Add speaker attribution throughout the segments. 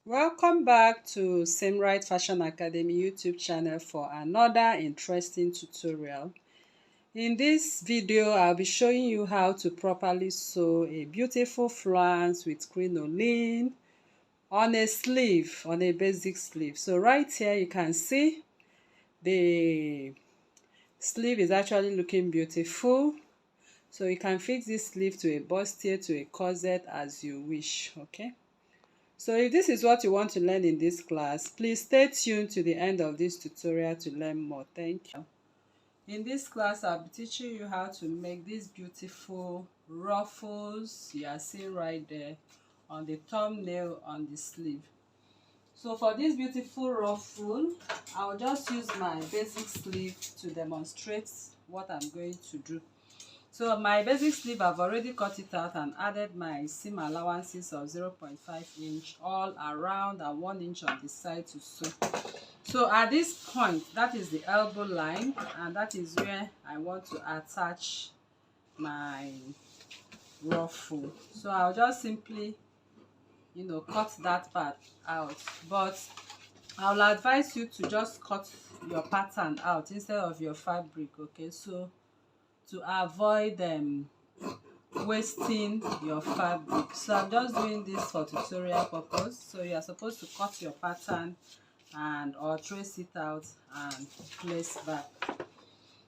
Speaker 1: Welcome back to Same Right Fashion Academy YouTube channel for another interesting tutorial. In this video, I'll be showing you how to properly sew a beautiful flounce with crinoline on a sleeve, on a basic sleeve. So right here you can see the sleeve is actually looking beautiful. So you can fix this sleeve to a bustier, to a corset as you wish, okay? So if this is what you want to learn in this class, please stay tuned to the end of this tutorial to learn more. Thank you. In this class, I'll be teaching you how to make these beautiful ruffles you are seeing right there on the thumbnail on the sleeve. So for this beautiful ruffle, I'll just use my basic sleeve to demonstrate what I'm going to do. So my basic sleeve, I've already cut it out and added my seam allowances of 0.5 inch all around and 1 inch on the side to sew. So at this point, that is the elbow line, and that is where I want to attach my ruffle. So I'll just simply, cut that part out. But I'll advise you to just cut your pattern out instead of your fabric, okay? So to avoid wasting your fabric. So I'm just doing this for tutorial purpose. So you are supposed to cut your pattern and or trace it out and place back.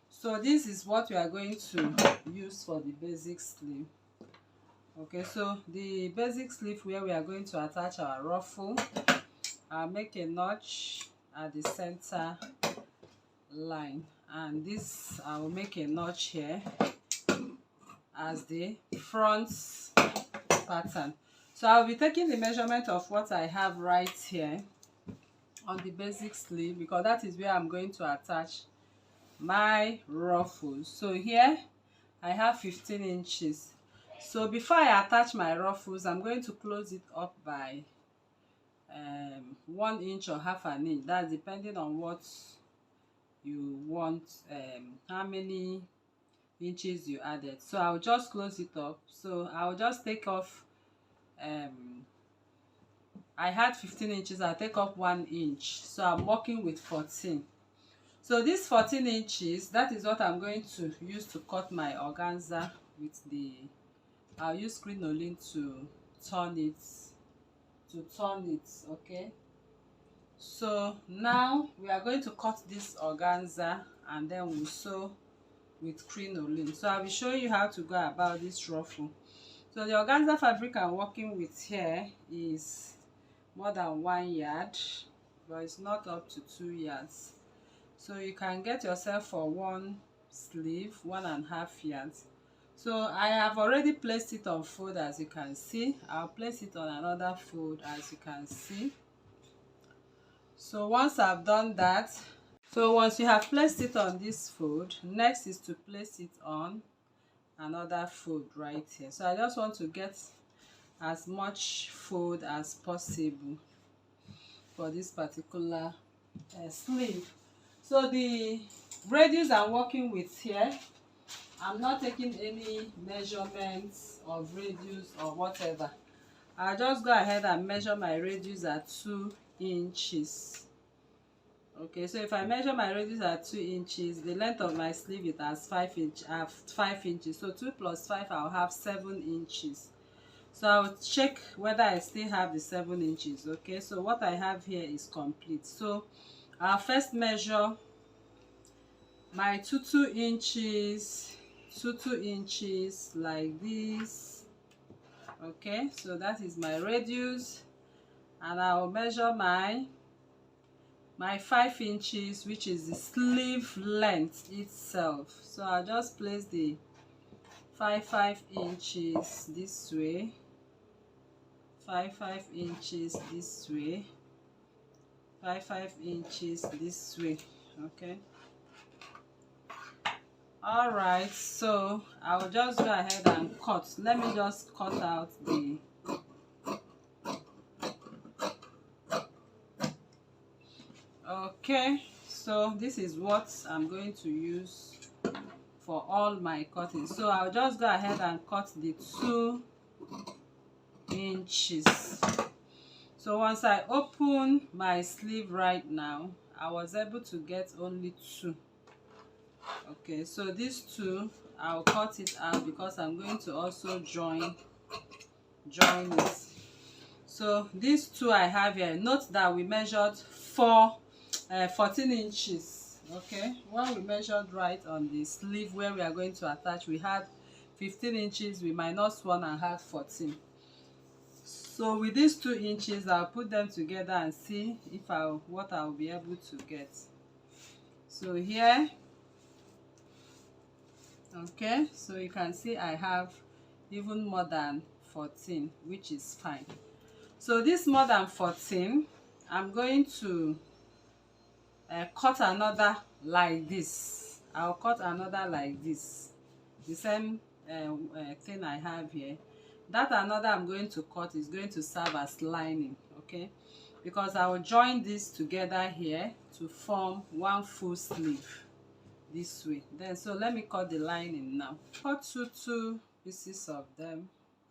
Speaker 1: So this is what we are going to use for the basic sleeve. Okay, so the basic sleeve where we are going to attach our ruffle, I'll make a notch at the center line, and this I will make a notch here as the front pattern. So I'll be taking the measurement of what I have right here on the basic sleeve, because that is where I'm going to attach my ruffles. So here I have 15 inches. So before I attach my ruffles, I'm going to close it up by 1 inch or half an inch. That's depending on what you want, how many inches you added. So I'll just close it up. So I'll just take off, I had 15 inches, I'll take off 1 inch. So I'm working with 14. So this 14 inches, that is what I'm going to use to cut my organza with the, I'll use crinoline to turn it, okay? So now we are going to cut this organza and then we'll sew with crinoline. So I'll be showing you how to go about this ruffle. So the organza fabric I'm working with here is more than 1 yard, but it's not up to 2 yards. So you can get yourself for one sleeve 1.5 yards. So I have already placed it on fold, as you can see. I'll place it on another fold, as you can see. So once I've done that, so once you have placed it on this fold, next is to place it on another fold right here. So I just want to get as much fold as possible for this particular sleeve. So the radius I'm working with here, I'm not taking any measurements of radius or whatever. I'll just go ahead and measure my radius at 2 inches. Okay, so if I measure my radius at 2 inches, the length of my sleeve is as 5 inches. So 2 plus 5, I'll have 7 inches. So I'll check whether I still have the 7 inches. Okay, so what I have here is complete. So I'll first measure my 2 inches, 2 inches like this. Okay, so that is my radius, and I will measure my 5 inches, which is the sleeve length itself. So I'll just place the 5 inches this way, 5 inches this way, 5 inches this way. Okay, all right, so I'll just go ahead and cut. Let me just cut out the okay, so this is what I'm going to use for all my cutting. So I'll just go ahead and cut the 2 inches. So once I open my sleeve right now, I was able to get only 2. Okay, so these 2 I'll cut it out because I'm going to also join it. So these 2 I have here, note that we measured 14 inches. Okay, when we measured right on the sleeve where we are going to attach, we had 15 inches, we minus 1 and had 14. So with these 2 inches, I'll put them together and see if what I'll be able to get. So here, okay, so you can see I have even more than 14, which is fine. So this more than 14, I'm going to cut another like this. I'll cut another like this, the same thing I have here. That another I'm going to cut is going to serve as lining, okay, because I will join this together here to form one full sleeve this way. Then so let me cut the lining now. Cut 2 pieces of them,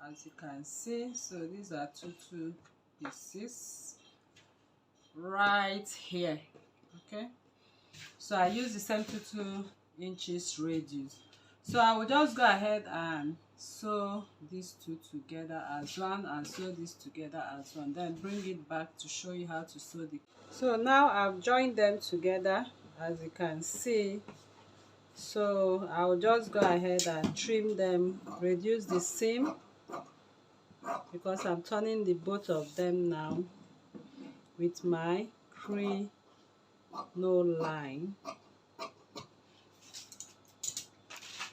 Speaker 1: as you can see. So these are 2 pieces right here. Okay, so I use the same 2 inches radius. So I will just go ahead and sew these 2 together as one and sew this together as one, then bring it back to show you how to sew the. So now I've joined them together, as you can see. So I'll just go ahead and trim them, reduce the seam, because I'm turning the both of them now with my crinoline.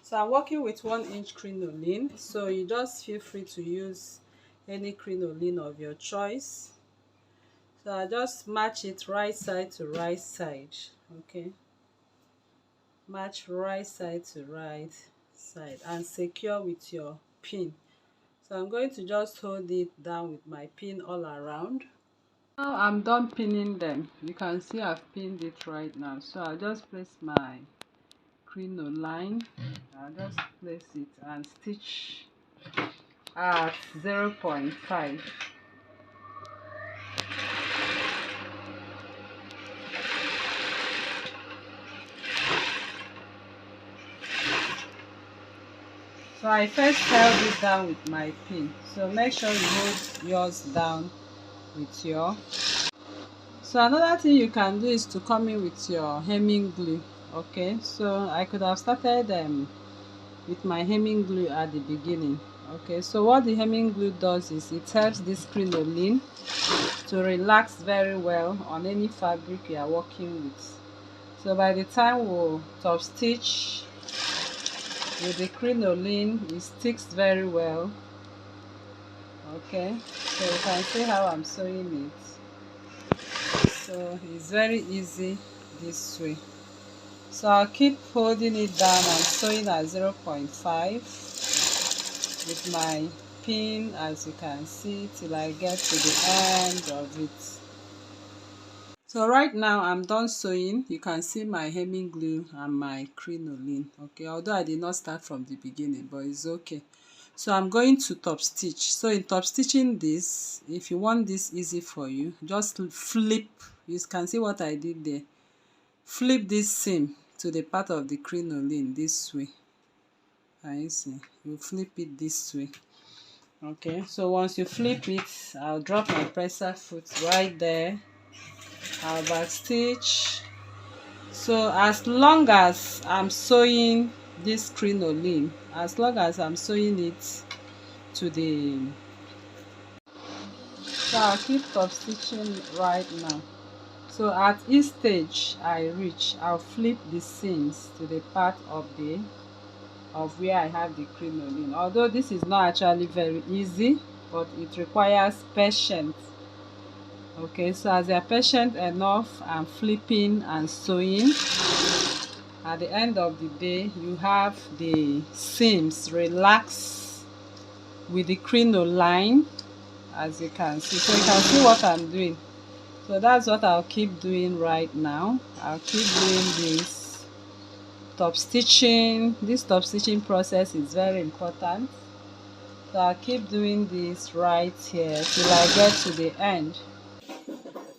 Speaker 1: So I'm working with 1 inch crinoline, so you just feel free to use any crinoline of your choice. So I just match it right side to right side. Okay, match right side to right side and secure with your pin. So I'm going to just hold it down with my pin all around. Now I'm done pinning them. You can see I've pinned it right now. So I'll just place my crinoline. I'll just place it and stitch at 0.5. So I first held it down with my pin. So make sure you hold yours down with your. So another thing you can do is to come in with your hemming glue. Okay, so I could have started with my hemming glue at the beginning. Okay, so what the hemming glue does is it helps this crinoline to relax very well on any fabric you are working with. So by the time we'll top stitch with the crinoline, it sticks very well. Okay, so you can see how I'm sewing it. So it's very easy this way. So I'll keep holding it down and sewing at 0.5 with my pin, as you can see, till I get to the end of it. So right now I'm done sewing. You can see my hemming glue and my crinoline. Okay, although I did not start from the beginning, but it's okay. So I'm going to top stitch. So in top stitching this, if you want this easy for you, just flip. You can see what I did there. Flip this seam to the part of the crinoline this way. Can you see? You flip it this way. Okay, so once you flip it, I'll drop my presser foot right there. I'll back stitch. So as long as I'm sewing this crinoline, as long as I'm sewing it to the, so I'll keep top stitching right now. So at each stage I reach, I'll flip the seams to the part of where I have the crinoline. Although this is not actually very easy, but it requires patience. Okay, so as you're patient enough and flipping and sewing, at the end of the day you have the seams relaxed with the crinoline, as you can see. So you can see what I'm doing. So that's what I'll keep doing right now. I'll keep doing this top stitching. This top stitching process is very important. So I'll keep doing this right here till I get to the end.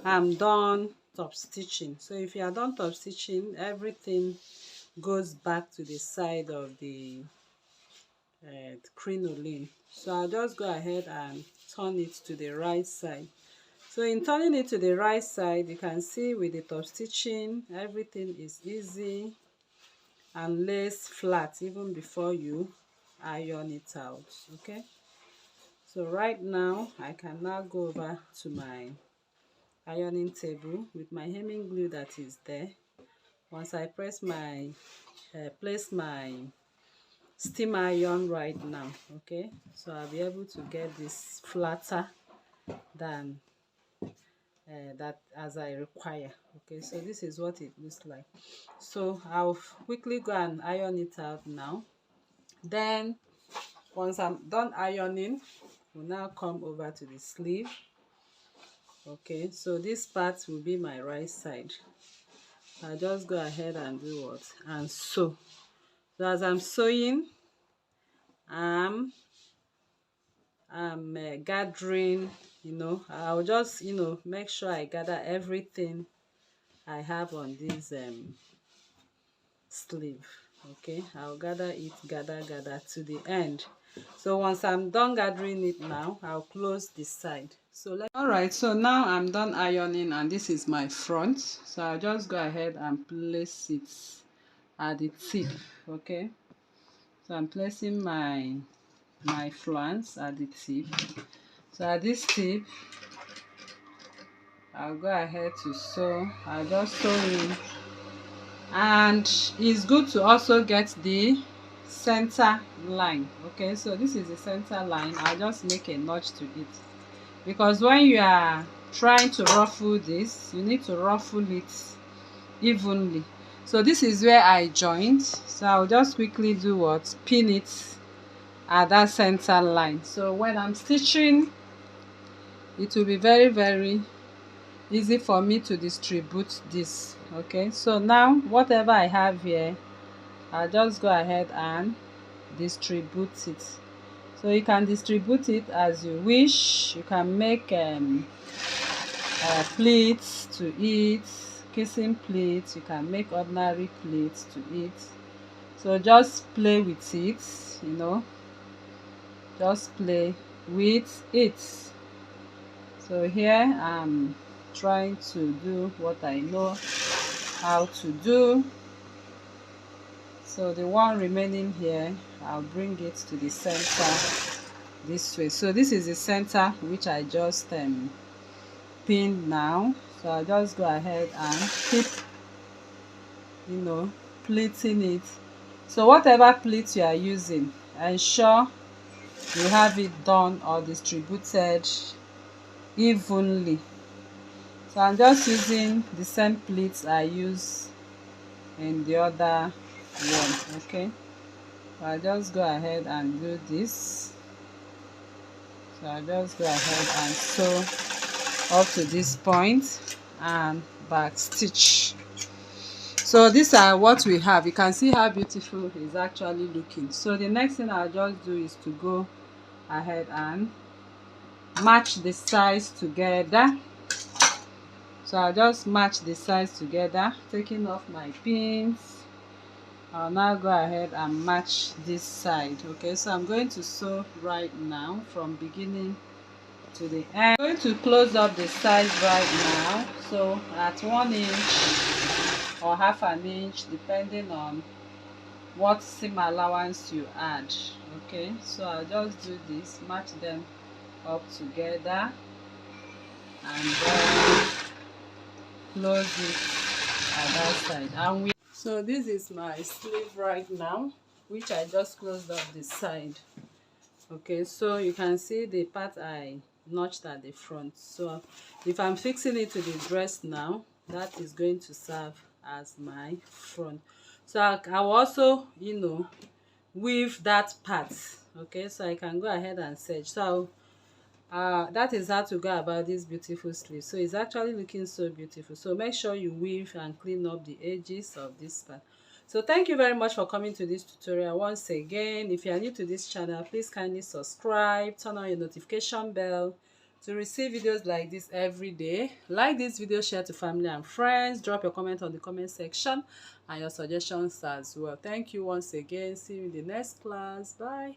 Speaker 1: I'm done top stitching. So if you are done top stitching, everything goes back to the side of the crinoline. So I'll just go ahead and turn it to the right side. So in turning it to the right side, you can see with the top stitching, everything is easy and lays flat even before you iron it out. Okay, so right now I can now go over to my ironing table with my hemming glue that is there. Once I place my steam iron right now, okay, so I'll be able to get this flatter than that as I require. Okay, so this is what it looks like. So I'll quickly go and iron it out now. Then once I'm done ironing, we'll now come over to the sleeve. Okay, so this part will be my right side. I'll just go ahead and do what? And sew. So as I'm sewing, I'm gathering, I'll just, make sure I gather everything I have on this sleeve. Okay, I'll gather it, gather to the end. So once I'm done gathering it now, I'll close this side. So all right, so now I'm done ironing and this is my front. So I'll just go ahead and place it at the tip. Okay, so I'm placing my flounce at the tip. So at this tip, I'll go ahead to sew. I'll just sew in, and it's good to also get the center line. Okay, so this is the center line. I'll just make a notch to it, because when you are trying to ruffle this, you need to ruffle it evenly. So this is where I joined, so I'll just quickly do what? Pin it at that center line. So when I'm stitching, it will be very, very easy for me to distribute this. Okay, so now whatever I have here, I'll just go ahead and distribute it. So you can distribute it as you wish. You can make pleats to it, kissing pleats. You can make ordinary pleats to it. So just play with it, just play with it. So here I'm trying to do what I know how to do. So the one remaining here, I'll bring it to the center this way. So this is the center which I just pinned now. So I'll just go ahead and keep pleating it. So whatever pleat you are using, ensure you have it done or distributed evenly. So I'm just using the same pleats I use in the other one. Okay, so I'll just go ahead and do this. So I'll just go ahead and sew up to this point and back stitch. So these are what we have. You can see how beautiful it's actually looking. So the next thing I'll just do is to go ahead and match the sides together. So I'll just match the sides together, taking off my pins. I'll now go ahead and match this side. Okay, so I'm going to sew right now from beginning to the end. I'm going to close up the sides right now. So at 1 inch or half an inch, depending on what seam allowance you add. Okay, so I'll just do this, match them up together, and then close it at that side. So this is my sleeve right now, which I just closed up the side. Okay, so you can see the part I notched at the front. So if I'm fixing it to the dress now, that is going to serve as my front. So I'll also weave that part. Okay, so I can go ahead and serge. So that is how to go about this beautiful sleeve. So it's actually looking so beautiful. So make sure you weave and clean up the edges of this part. So thank you very much for coming to this tutorial once again. If you are new to this channel, please kindly subscribe, turn on your notification bell, to receive videos like this every day. Like this video, share to family and friends, drop your comment on the comment section and your suggestions as well. Thank you once again. See you in the next class. Bye.